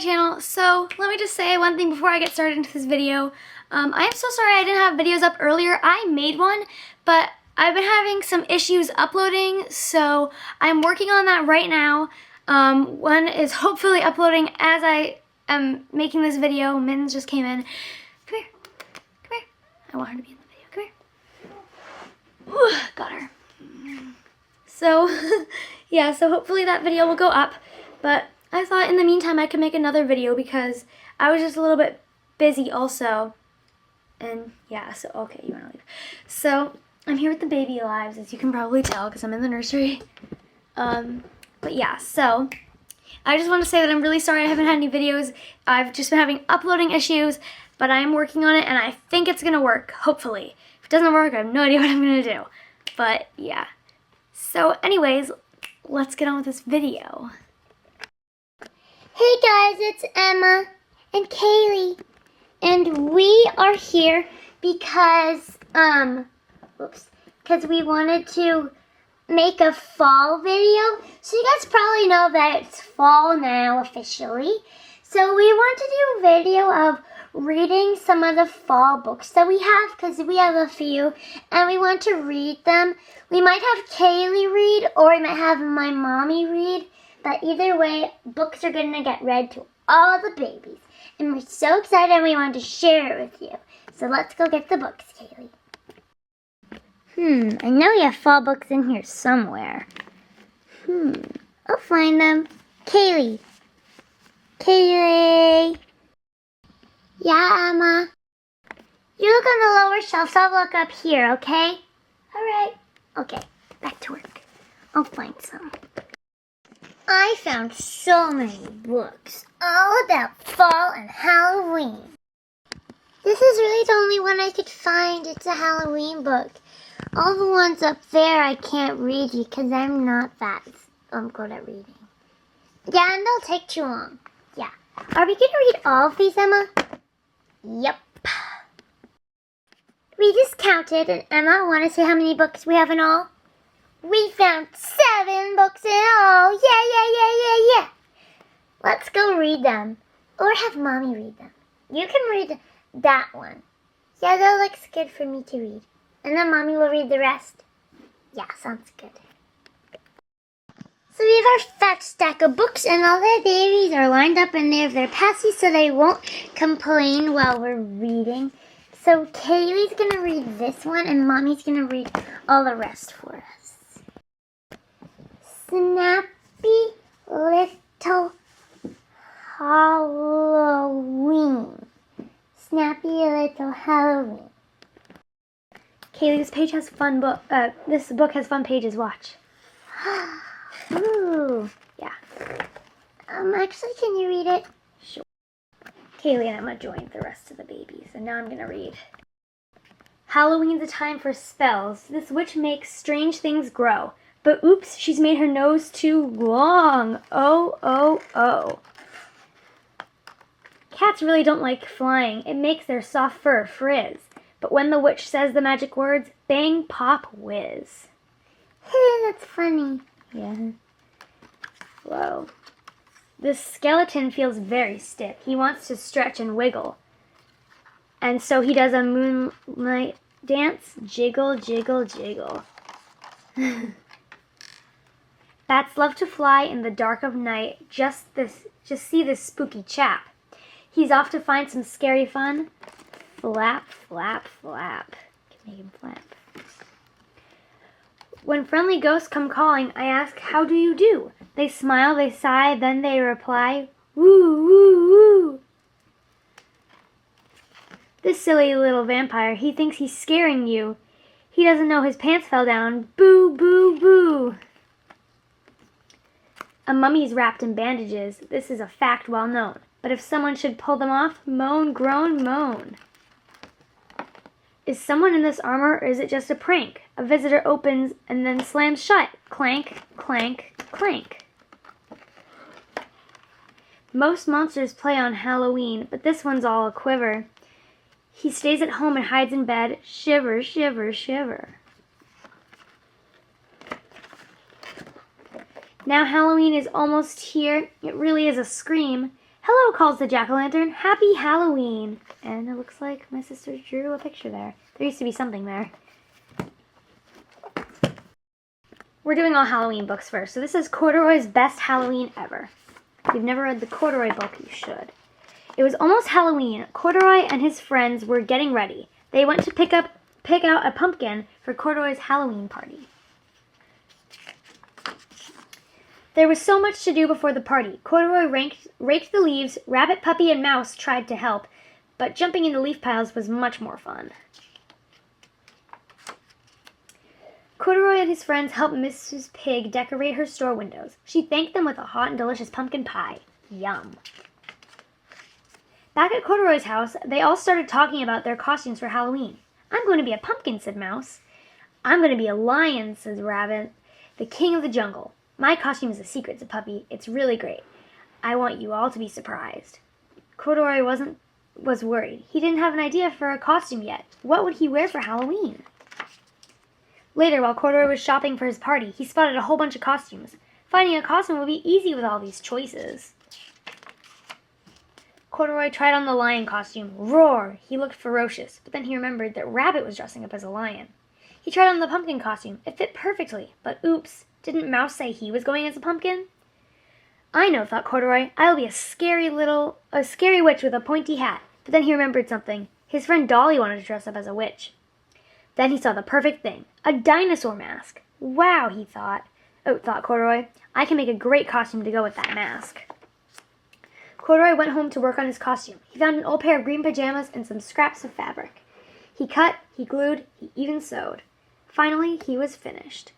channel. So let me just say one thing before I get started into this video. I am so sorry I didn't have videos up earlier. I made one, but I've been having some issues uploading, so I'm working on that right now. One is hopefully uploading as I am making this video. Min's just came in. Come here. Come here. I want her to be in the video. Come here. Ooh, got her. So, yeah, so hopefully that video will go up. But I thought in the meantime I could make another video because I was just a little bit busy also. And yeah, so okay, you want to leave. So I'm here with the baby lives, as you can probably tell because I'm in the nursery. But yeah, so I just want to say that I'm really sorry I haven't had any videos. I've just been having uploading issues, but I'm working on it and I think it's going to work, hopefully. If it doesn't work, I have no idea what I'm going to do. But yeah. So anyways, let's get on with this video. Hey guys, it's Emma and Kaylee, and we are here because we wanted to make a fall video. So you guys probably know that it's fall now officially. So we want to do a video of reading some of the fall books that we have, because we have a few and we want to read them. We might have Kaylee read, or we might have my mommy read. But either way, books are going to get read to all the babies. And we're so excited and we want to share it with you. So let's go get the books, Kaylee. I know you have fall books in here somewhere. I'll find them. Kaylee. Kaylee. Yeah, Emma. You look on the lower shelf, so I'll look up here, okay? Alright. Okay, back to work. I'll find some. I found so many books all about fall and Halloween. This is really the only one I could find. It's a Halloween book. All the ones up there I can't read because I'm not that good at reading. Yeah, and they'll take too long. Yeah. Are we going to read all of these, Emma? Yep. We just counted, and Emma, want to say how many books we have in all? We found 7 books in all. Yeah. Let's go read them. Or have Mommy read them. You can read that one. Yeah, that looks good for me to read. And then Mommy will read the rest. Yeah, sounds good. So we have our fat stack of books, and all the babies are lined up and they have their passies so they won't complain while we're reading. So Kaylee's going to read this one, and Mommy's going to read all the rest for us. Snappy Little Halloween. Snappy Little Halloween. Kaylee, this page has fun this book has fun pages. Watch. Ooh. Yeah. Actually, can you read it? Sure. Kaylee and Emma joined the rest of the babies, and now I'm gonna read. Halloween's a time for spells. This witch makes strange things grow. But oops, she's made her nose too long. Oh. Cats really don't like flying. It makes their soft fur frizz. But when the witch says the magic words, bang, pop, whiz. That's funny. Yeah. Whoa. This skeleton feels very stiff. He wants to stretch and wiggle. And so he does a moonlight dance. Jiggle, jiggle, jiggle. Bats love to fly in the dark of night. Just see this spooky chap. He's off to find some scary fun. Flap, flap, flap. Can make him flap. When friendly ghosts come calling, I ask, how do you do? They smile, they sigh, then they reply, woo, woo, woo. This silly little vampire, he thinks he's scaring you. He doesn't know his pants fell down. Boo, boo, boo. A mummy's wrapped in bandages. This is a fact well known. But if someone should pull them off, moan, groan, moan. Is someone in this armor, or is it just a prank? A visitor opens and then slams shut. Clank, clank, clank. Most monsters play on Halloween, but this one's all a quiver. He stays at home and hides in bed. Shiver, shiver, shiver. Now Halloween is almost here. It really is a scream. "Hello," calls the jack-o'-lantern. "Happy Halloween." And it looks like my sister drew a picture there. There used to be something there. We're doing all Halloween books first. So this is Corduroy's Best Halloween Ever. If you've never read the Corduroy book, you should. It was almost Halloween. Corduroy and his friends were getting ready. They went to pick out a pumpkin for Corduroy's Halloween party. There was so much to do before the party. Corduroy raked the leaves. Rabbit, Puppy, and Mouse tried to help, but jumping into leaf piles was much more fun. Corduroy and his friends helped Mrs. Pig decorate her store windows. She thanked them with a hot and delicious pumpkin pie. Yum. Back at Corduroy's house, they all started talking about their costumes for Halloween. "I'm going to be a pumpkin," said Mouse. "I'm going to be a lion," said Rabbit, "the king of the jungle. My costume is a secret," said Puppy. "It's really great. I want you all to be surprised." Corduroy was worried. He didn't have an idea for a costume yet. What would he wear for Halloween? Later, while Corduroy was shopping for his party, he spotted a whole bunch of costumes. Finding a costume would be easy with all these choices. Corduroy tried on the lion costume. Roar! He looked ferocious, but then he remembered that Rabbit was dressing up as a lion. He tried on the pumpkin costume. It fit perfectly, but oops, didn't Mouse say he was going as a pumpkin? "I know," thought Corduroy. "I'll be a scary witch with a pointy hat." But then he remembered something. His friend Dolly wanted to dress up as a witch. Then he saw the perfect thing, a dinosaur mask. "Wow," thought Corduroy. "I can make a great costume to go with that mask." Corduroy went home to work on his costume. He found an old pair of green pajamas and some scraps of fabric. He cut, he glued, he even sewed. Finally, he was finished.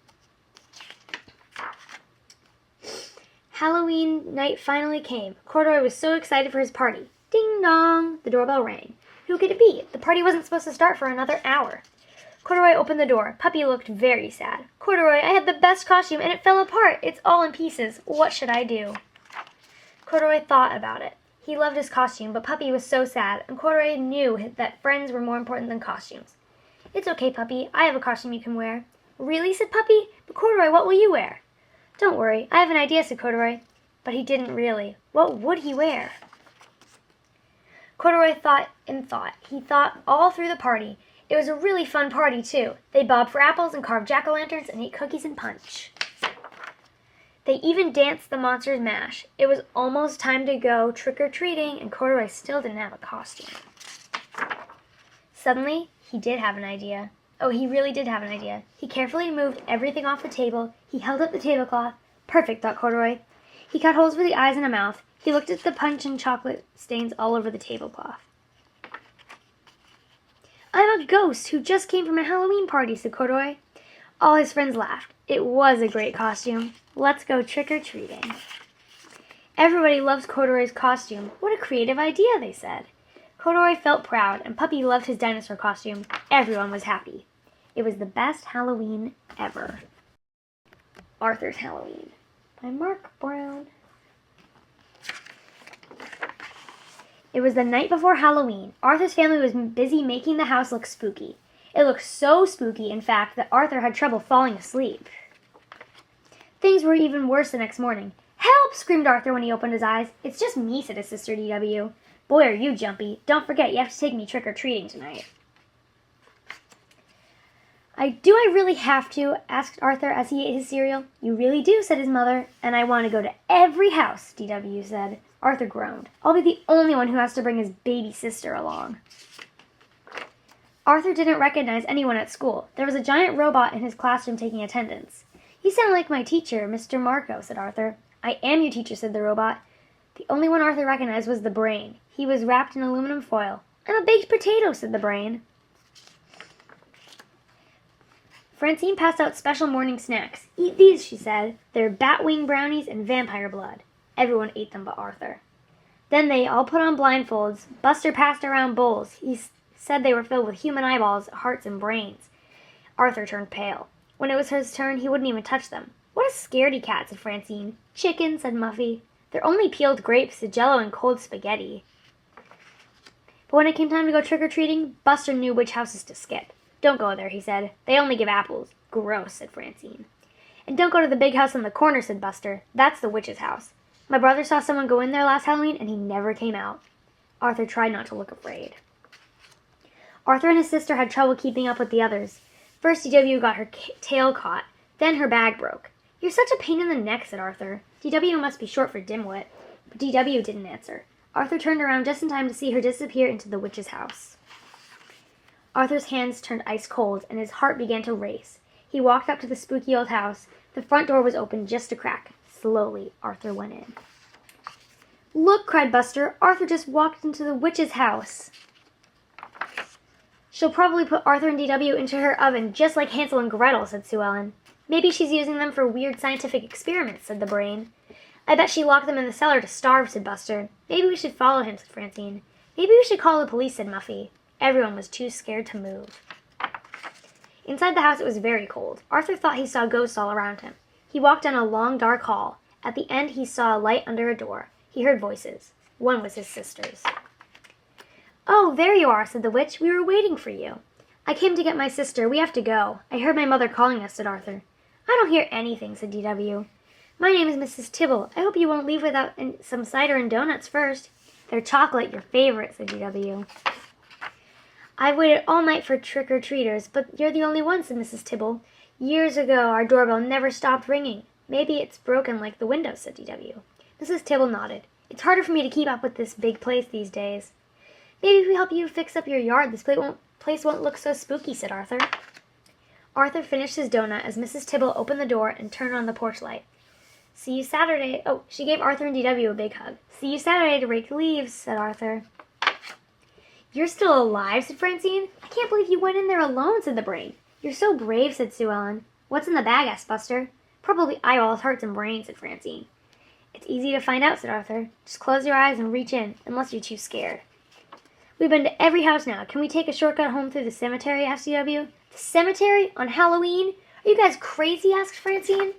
Halloween night finally came. Corduroy was so excited for his party. Ding dong! The doorbell rang. Who could it be? The party wasn't supposed to start for another hour. Corduroy opened the door. Puppy looked very sad. "Corduroy, I had the best costume and it fell apart. It's all in pieces. What should I do?" Corduroy thought about it. He loved his costume, but Puppy was so sad, and Corduroy knew that friends were more important than costumes. "It's okay, Puppy. I have a costume you can wear." "Really?" said Puppy. "But Corduroy, what will you wear?" "Don't worry. I have an idea," said Corduroy. But he didn't really. What would he wear? Corduroy thought and thought. He thought all through the party. It was a really fun party, too. They bobbed for apples and carved jack-o'-lanterns and ate cookies and punch. They even danced the Monsters Mash. It was almost time to go trick-or-treating, and Corduroy still didn't have a costume. Suddenly, he did have an idea. Oh, he really did have an idea. He carefully moved everything off the table. He held up the tablecloth. Perfect, thought Corduroy. He cut holes for the eyes and a mouth. He looked at the punch and chocolate stains all over the tablecloth. "I'm a ghost who just came from a Halloween party," said Corduroy. All his friends laughed. It was a great costume. Let's go trick-or-treating. Everybody loves Corduroy's costume. What a creative idea, they said. Corduroy felt proud, and Puppy loved his dinosaur costume. Everyone was happy. It was the best Halloween ever. Arthur's Halloween by Mark Brown. It was the night before Halloween. Arthur's family was busy making the house look spooky. It looked so spooky, in fact, that Arthur had trouble falling asleep. Things were even worse the next morning. "Help!" screamed Arthur when he opened his eyes. "It's just me," said his sister DW. "Boy, are you jumpy. Don't forget, you have to take me trick-or-treating tonight." Do I really have to?" asked Arthur as he ate his cereal. "You really do," said his mother. "And I want to go to every house," DW said. Arthur groaned. "I'll be the only one who has to bring his baby sister along." Arthur didn't recognize anyone at school. There was a giant robot in his classroom taking attendance. "You sound like my teacher, Mr. Marco," said Arthur. "I am your teacher," said the robot. The only one Arthur recognized was the brain. He was wrapped in aluminum foil. "I'm a baked potato," said the brain. Francine passed out special morning snacks. "Eat these," she said. "They're bat-wing brownies and vampire blood." Everyone ate them but Arthur. Then they all put on blindfolds. Buster passed around bowls. He said they were filled with human eyeballs, hearts, and brains. Arthur turned pale. When it was his turn, he wouldn't even touch them. "What a scaredy cat," said Francine. "Chicken," said Muffy. "They're only peeled grapes, Jell-O, and cold spaghetti." But when it came time to go trick-or-treating, Buster knew which houses to skip. "Don't go there," he said. "They only give apples." "Gross," said Francine. "And don't go to the big house on the corner," said Buster. "That's the witch's house." My brother saw someone go in there last Halloween and he never came out. Arthur tried not to look afraid. Arthur and his sister had trouble keeping up with the others. First, DW got her tail caught. Then her bag broke. "You're such a pain in the neck," said Arthur. DW must be short for dimwit. But DW didn't answer. Arthur turned around just in time to see her disappear into the witch's house. Arthur's hands turned ice cold, and his heart began to race. He walked up to the spooky old house. The front door was open just a crack. Slowly, Arthur went in. "Look!" cried Buster. "Arthur just walked into the witch's house." "She'll probably put Arthur and DW into her oven, just like Hansel and Gretel," said Sue Ellen. "Maybe she's using them for weird scientific experiments," said the brain. "I bet she locked them in the cellar to starve," said Buster. "Maybe we should follow him," said Francine. "Maybe we should call the police," said Muffy. Everyone was too scared to move. Inside the house it was very cold. Arthur thought he saw ghosts all around him. He walked down a long, dark hall. At the end he saw a light under a door. He heard voices. One was his sister's. "Oh, there you are," said the witch. "We were waiting for you." "I came to get my sister. We have to go. I heard my mother calling us," said Arthur. "I don't hear anything," said DW. "My name is Mrs. Tibble. I hope you won't leave without some cider and donuts first." "They're chocolate, your favorite," said DW. "I've waited all night for trick-or-treaters, but you're the only one," said Mrs. Tibble. "Years ago our doorbell never stopped ringing. Maybe it's broken like the window," said DW. Mrs. Tibble nodded. "It's harder for me to keep up with this big place these days." "Maybe if we help you fix up your yard, this place won't look so spooky," said Arthur. Arthur finished his donut as Mrs. Tibble opened the door and turned on the porch light. "See you Saturday." Oh, she gave Arthur and DW a big hug. "See you Saturday to rake the leaves," said Arthur. "You're still alive," said Francine. "I can't believe you went in there alone," said the brain. "You're so brave," said Sue Ellen. "What's in the bag?" asked Buster. "Probably eyeballs, hearts, and brains," said Francine. "It's easy to find out," said Arthur. "Just close your eyes and reach in, unless you're too scared." "We've been to every house now. Can we take a shortcut home through the cemetery?" asked DW. "The cemetery? On Halloween? Are you guys crazy?" asked Francine.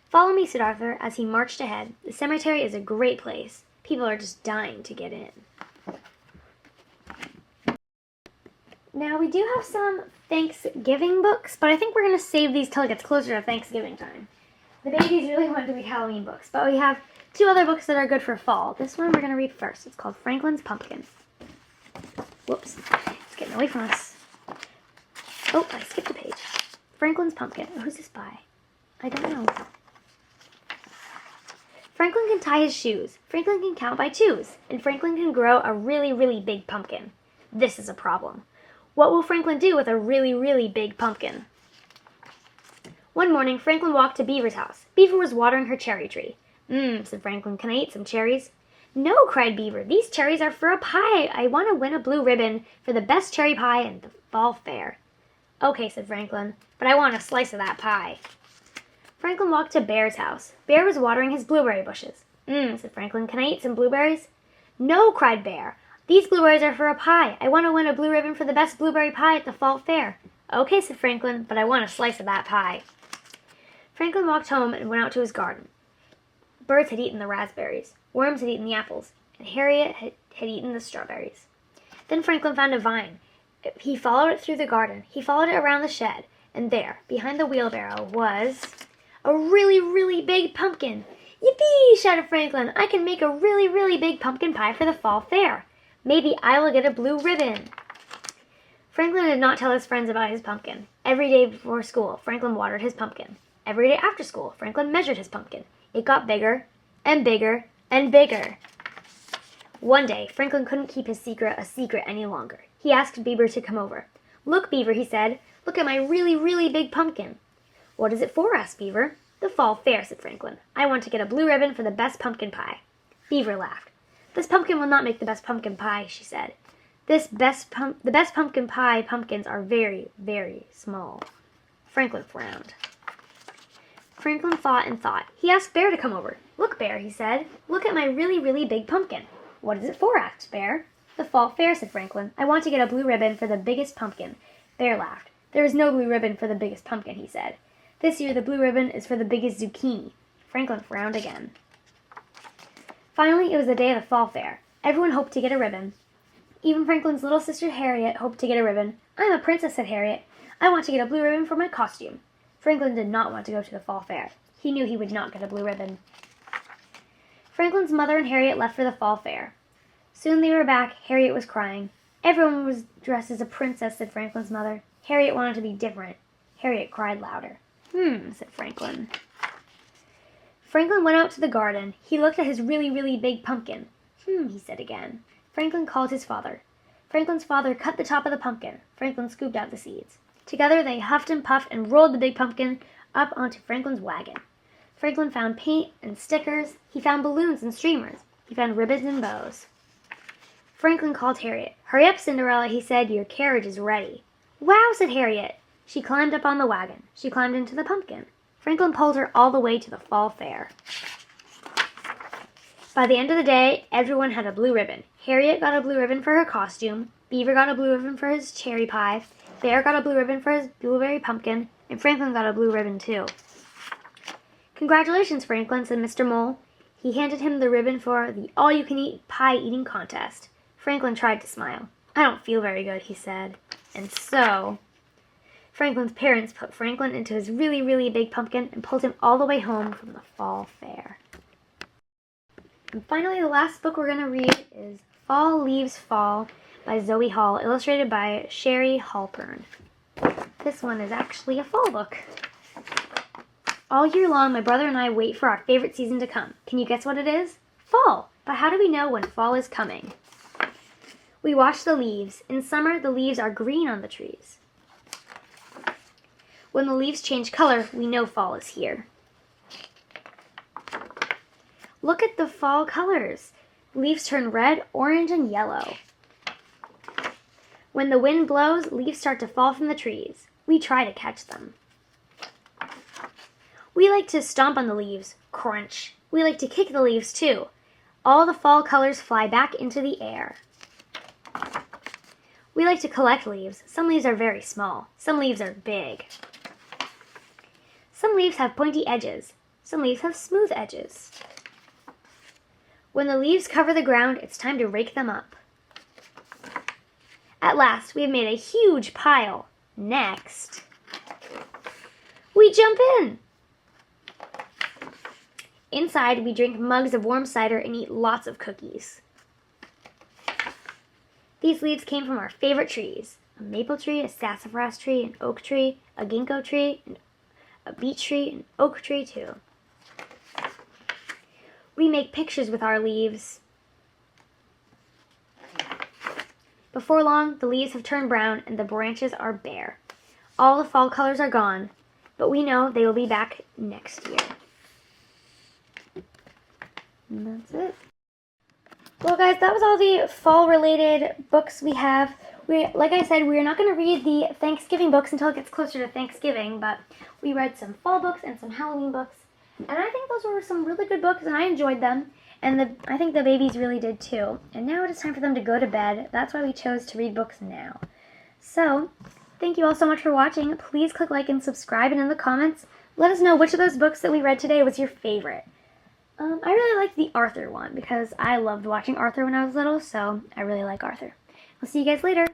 "Follow me," said Arthur, as he marched ahead. "The cemetery is a great place. People are just dying to get in." Now, we do have some Thanksgiving books, but I think we're going to save these till it gets closer to Thanksgiving time. The babies really want to read Halloween books, but we have two other books that are good for fall. This one we're going to read first. It's called Franklin's Pumpkin. Whoops, it's getting away from us. Oh, I skipped a page. Franklin's Pumpkin. Who's this by? I don't know. Franklin can tie his shoes. Franklin can count by twos. And Franklin can grow a really, really big pumpkin. This is a problem. What will Franklin do with a really, really big pumpkin? One morning, Franklin walked to Beaver's house. Beaver was watering her cherry tree. Said Franklin. "Can I eat some cherries?" "No," cried Beaver. "These cherries are for a pie. I want to win a blue ribbon for the best cherry pie in the fall fair." "Okay," said Franklin, "but I want a slice of that pie." Franklin walked to Bear's house. Bear was watering his blueberry bushes. Said Franklin. "Can I eat some blueberries?" "No," cried Bear. "These blueberries are for a pie. I want to win a blue ribbon for the best blueberry pie at the fall fair." "Okay," said Franklin, "but I want a slice of that pie." Franklin walked home and went out to his garden. Birds had eaten the raspberries. Worms had eaten the apples. And Harriet had eaten the strawberries. Then Franklin found a vine. He followed it through the garden. He followed it around the shed. And there, behind the wheelbarrow, was a really, really big pumpkin. "Yippee!" shouted Franklin. "I can make a really, really big pumpkin pie for the fall fair. Maybe I will get a blue ribbon." Franklin did not tell his friends about his pumpkin. Every day before school, Franklin watered his pumpkin. Every day after school, Franklin measured his pumpkin. It got bigger and bigger and bigger. One day, Franklin couldn't keep his secret a secret any longer. He asked Beaver to come over. "Look, Beaver," he said. "Look at my really, really big pumpkin." "What is it for?" asked Beaver. "The fall fair," said Franklin. "I want to get a blue ribbon for the best pumpkin pie." Beaver laughed. "This pumpkin will not make the best pumpkin pie," she said. The best pumpkin pie pumpkins are very, very small." Franklin frowned. Franklin thought and thought. He asked Bear to come over. "Look, Bear," he said. "Look at my really, really big pumpkin." "What is it for?" asked Bear. "The fall fair," said Franklin. "I want to get a blue ribbon for the biggest pumpkin." Bear laughed. "There is no blue ribbon for the biggest pumpkin," he said. "This year the blue ribbon is for the biggest zucchini." Franklin frowned again. Finally, it was the day of the fall fair. Everyone hoped to get a ribbon. Even Franklin's little sister Harriet hoped to get a ribbon. "I'm a princess," said Harriet. "I want to get a blue ribbon for my costume." Franklin did not want to go to the fall fair. He knew he would not get a blue ribbon. Franklin's mother and Harriet left for the fall fair. Soon they were back. Harriet was crying. Everyone was dressed as a princess, said Franklin's mother. Harriet wanted to be different. Harriet cried louder. Said Franklin. Franklin went out to the garden. He looked at his really, really big pumpkin. He said again. Franklin called his father. Franklin's father cut the top of the pumpkin. Franklin scooped out the seeds. Together they huffed and puffed and rolled the big pumpkin up onto Franklin's wagon. Franklin found paint and stickers. He found balloons and streamers. He found ribbons and bows. Franklin called Harriet. Hurry up, Cinderella, he said. Your carriage is ready. Wow, said Harriet. She climbed up on the wagon. She climbed into the pumpkin. Franklin pulled her all the way to the fall fair. By the end of the day, everyone had a blue ribbon. Harriet got a blue ribbon for her costume. Beaver got a blue ribbon for his cherry pie. Bear got a blue ribbon for his blueberry pumpkin. And Franklin got a blue ribbon, too. Congratulations, Franklin, said Mr. Mole. He handed him the ribbon for the all-you-can-eat pie-eating contest. Franklin tried to smile. I don't feel very good, he said. And so Franklin's parents put Franklin into his really, really big pumpkin and pulled him all the way home from the fall fair. And finally, the last book we're going to read is Fall Leaves Fall by Zoe Hall, illustrated by Sherry Halpern. This one is actually a fall book. All year long, my brother and I wait for our favorite season to come. Can you guess what it is? Fall! But how do we know when fall is coming? We watch the leaves. In summer, the leaves are green on the trees. When the leaves change color, we know fall is here. Look at the fall colors. Leaves turn red, orange, and yellow. When the wind blows, leaves start to fall from the trees. We try to catch them. We like to stomp on the leaves. Crunch. We like to kick the leaves, too. All the fall colors fly back into the air. We like to collect leaves. Some leaves are very small. Some leaves are big. Some leaves have pointy edges. Some leaves have smooth edges. When the leaves cover the ground, it's time to rake them up. At last, we have made a huge pile. Next, we jump in. Inside, we drink mugs of warm cider and eat lots of cookies. These leaves came from our favorite trees. A maple tree, a sassafras tree, an oak tree, a ginkgo tree, a beech tree, an oak tree too. We make pictures with our leaves. Before long, the leaves have turned brown and the branches are bare. All the fall colors are gone, but we know they will be back next year. And that's it. Well, guys, that was all the fall-related books we have. Like I said, we're not going to read the Thanksgiving books until it gets closer to Thanksgiving, but we read some fall books and some Halloween books, and I think those were some really good books, and I enjoyed them, and I think the babies really did too. And now it is time for them to go to bed. That's why we chose to read books now. So, thank you all so much for watching. Please click like and subscribe, and in the comments, let us know which of those books that we read today was your favorite. I really liked the Arthur one because I loved watching Arthur when I was little, so I really like Arthur. I'll see you guys later.